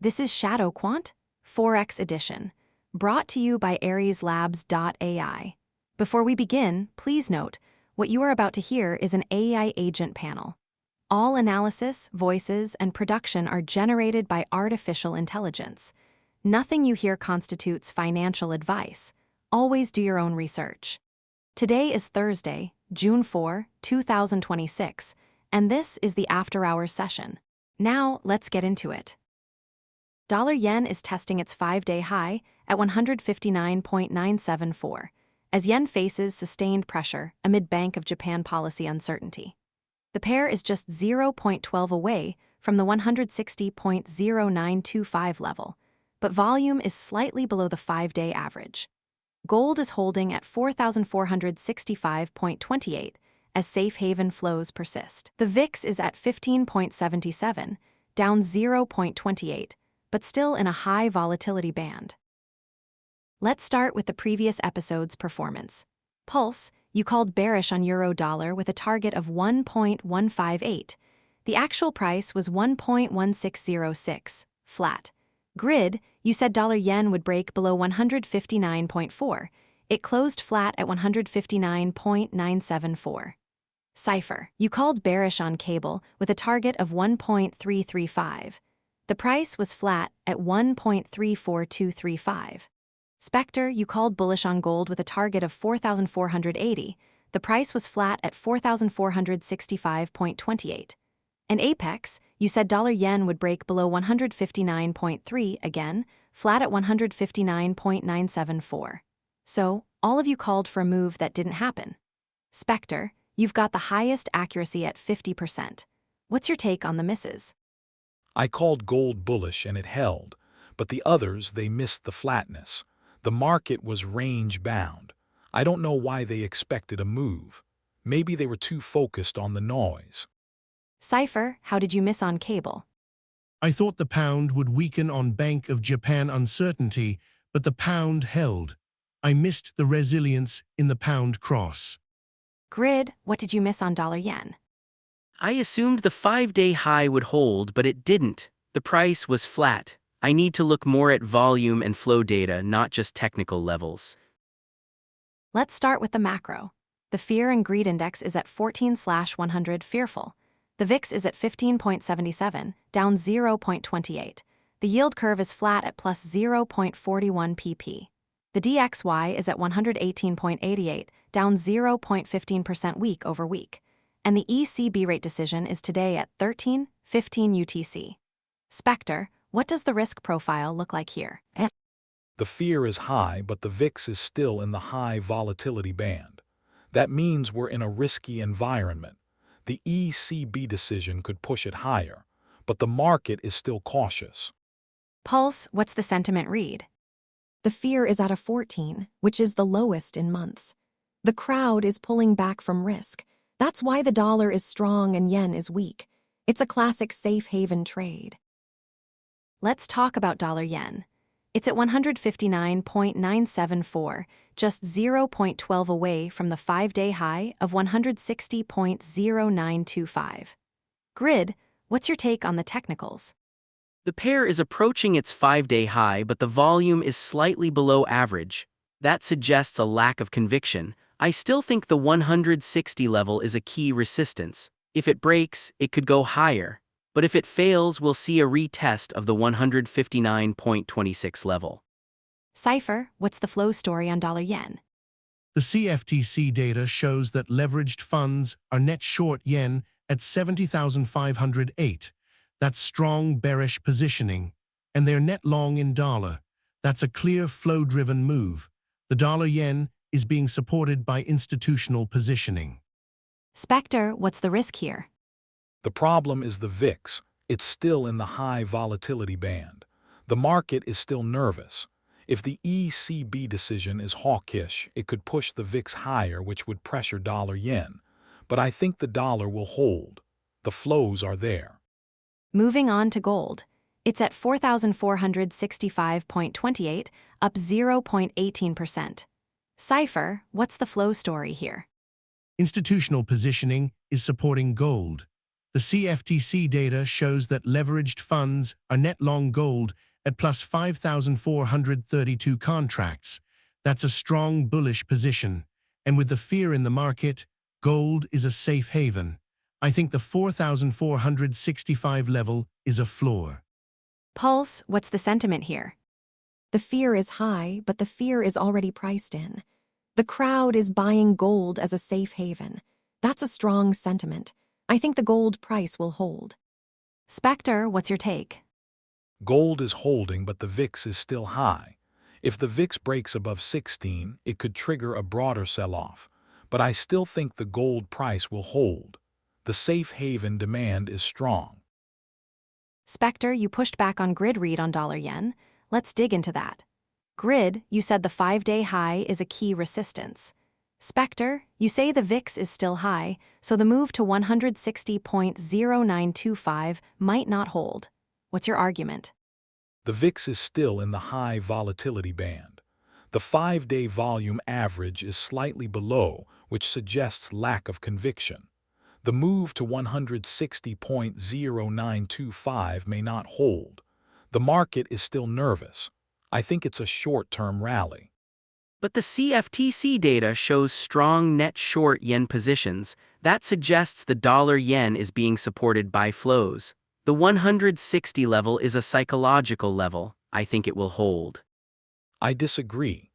This is ShadowQuant Forex Edition, brought to you by AresLabs.ai. Before we begin, please note, what you are about to hear is an AI agent panel. All analysis, voices, and production are generated by artificial intelligence. Nothing you hear constitutes financial advice. Always do your own research. Today is Thursday, June 4, 2026, and this is the After Hours session. Now, let's get into it. Dollar-yen is testing its 5-day high at 159.974, as yen faces sustained pressure amid Bank of Japan policy uncertainty. The pair is just 0.12 away from the 160.0925 level, but volume is slightly below the 5-day average. Gold is holding at 4,465.28 as safe haven flows persist. The VIX is at 15.77, down 0.28, but still in a high volatility band. Let's start with the previous episode's performance. Pulse, you called bearish on euro-dollar with a target of 1.158. The actual price was 1.1606, flat. Grid, you said dollar-yen would break below 159.4. It closed flat at 159.974. CIPHER, you called bearish on cable with a target of 1.335. The price was flat at 1.34235. SPECTER, you called bullish on gold with a target of 4,480. The price was flat at 4,465.28. And Apex, you said dollar-yen would break below 159.3 again, flat at 159.974. So, all of you called for a move that didn't happen. SPECTER, you've got the highest accuracy at 50%. What's your take on the misses? I called gold bullish and it held, but the others, they missed the flatness. The market was range-bound. I don't know why they expected a move. Maybe they were too focused on the noise. CIPHER, how did you miss on cable? I thought the pound would weaken on Bank of Japan uncertainty, but the pound held. I missed the resilience in the pound cross. Grid, what did you miss on dollar-yen? I assumed the 5-day high would hold, but it didn't. The price was flat. I need to look more at volume and flow data, not just technical levels. Let's start with the macro. The Fear and Greed Index is at 14/100 fearful. The VIX is at 15.77, down 0.28. The yield curve is flat at plus 0.41 pp. The DXY is at 118.88, down 0.15% week over week. And the ECB rate decision is today at 13:15 UTC. SPECTER, what does the risk profile look like here? The fear is high, but the VIX is still in the high volatility band. That means we're in a risky environment. The ECB decision could push it higher, but the market is still cautious. Pulse, what's the sentiment read? The fear is at a 14, which is the lowest in months. The crowd is pulling back from risk. That's why the dollar is strong and yen is weak. It's a classic safe haven trade. Let's talk about dollar-yen. It's at 159.974, just 0.12 away from the 5-day high of 160.0925. Grid, what's your take on the technicals? The pair is approaching its 5-day high, but the volume is slightly below average. That suggests a lack of conviction. I still think the 160 level is a key resistance. If it breaks, it could go higher. But if it fails, we'll see a retest of the 159.26 level. CIPHER, what's the flow story on dollar-yen? The CFTC data shows that leveraged funds are net short yen at 70,508. That's strong bearish positioning. And they're net long in dollar. That's a clear flow-driven move. The dollar-yen is being supported by institutional positioning. SPECTER, what's the risk here? The problem is the VIX. It's still in the high volatility band. The market is still nervous. If the ECB decision is hawkish, it could push the VIX higher, which would pressure dollar-yen. But I think the dollar will hold. The flows are there. Moving on to gold. It's at 4,465.28, up 0.18%. CIPHER, what's the flow story here? Institutional positioning is supporting gold. The CFTC data shows that leveraged funds are net long gold at plus 5,432 contracts. That's a strong bullish position. And with the fear in the market, gold is a safe haven. I think the 4,465 level is a floor. Pulse, what's the sentiment here? The fear is high, but the fear is already priced in. The crowd is buying gold as a safe haven. That's a strong sentiment. I think the gold price will hold. SPECTER, what's your take? Gold is holding, but the VIX is still high. If the VIX breaks above 16, it could trigger a broader sell-off. But I still think the gold price will hold. The safe haven demand is strong. SPECTER, you pushed back on grid read on dollar-yen. Let's dig into that. Grid, you said the 5-day high is a key resistance. SPECTER, you say the VIX is still high, so the move to 160.0925 might not hold. What's your argument? The VIX is still in the high volatility band. The 5-day volume average is slightly below, which suggests lack of conviction. The move to 160.0925 may not hold. The market is still nervous. I think it's a short-term rally. But the CFTC data shows strong net short yen positions. That suggests the dollar-yen is being supported by flows. The 160 level is a psychological level. I think it will hold. I disagree.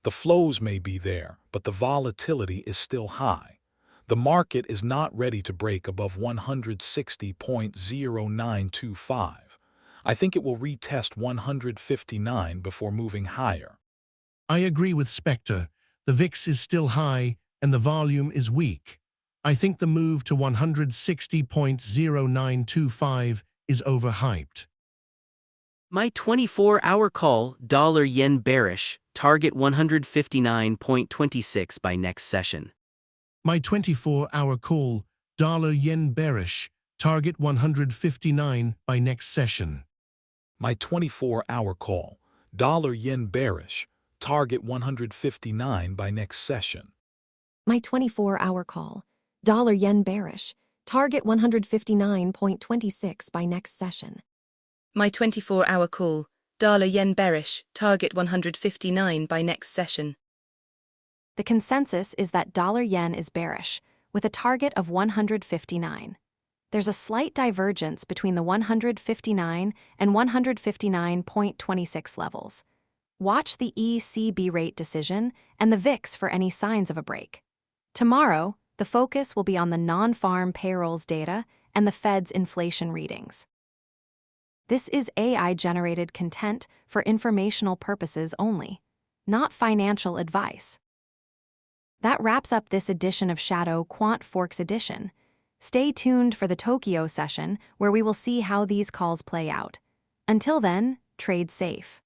The flows may be there, but the volatility is still high. The market is not ready to break above 160.0925. I think it will retest 159 before moving higher. I agree with SPECTER. The VIX is still high and the volume is weak. I think the move to 160.0925 is overhyped. My 24-hour call, dollar-yen bearish, target 159.26 by next session. My 24-hour call, dollar-yen bearish, target 159 by next session. My 24-hour call, dollar-yen bearish, target 159 by next session. My 24-hour call, dollar-yen bearish, target 159.26 by next session. My 24-hour call, dollar-yen bearish, target 159 by next session. The consensus is that dollar-yen is bearish, with a target of 159. There's a slight divergence between the 159 and 159.26 levels. Watch the ECB rate decision and the VIX for any signs of a break. Tomorrow, the focus will be on the non-farm payrolls data and the Fed's inflation readings. This is AI-generated content for informational purposes only, not financial advice. That wraps up this edition of ShadowQuant Forex Edition. Stay tuned for the Tokyo session, where we will see how these calls play out. Until then, trade safe.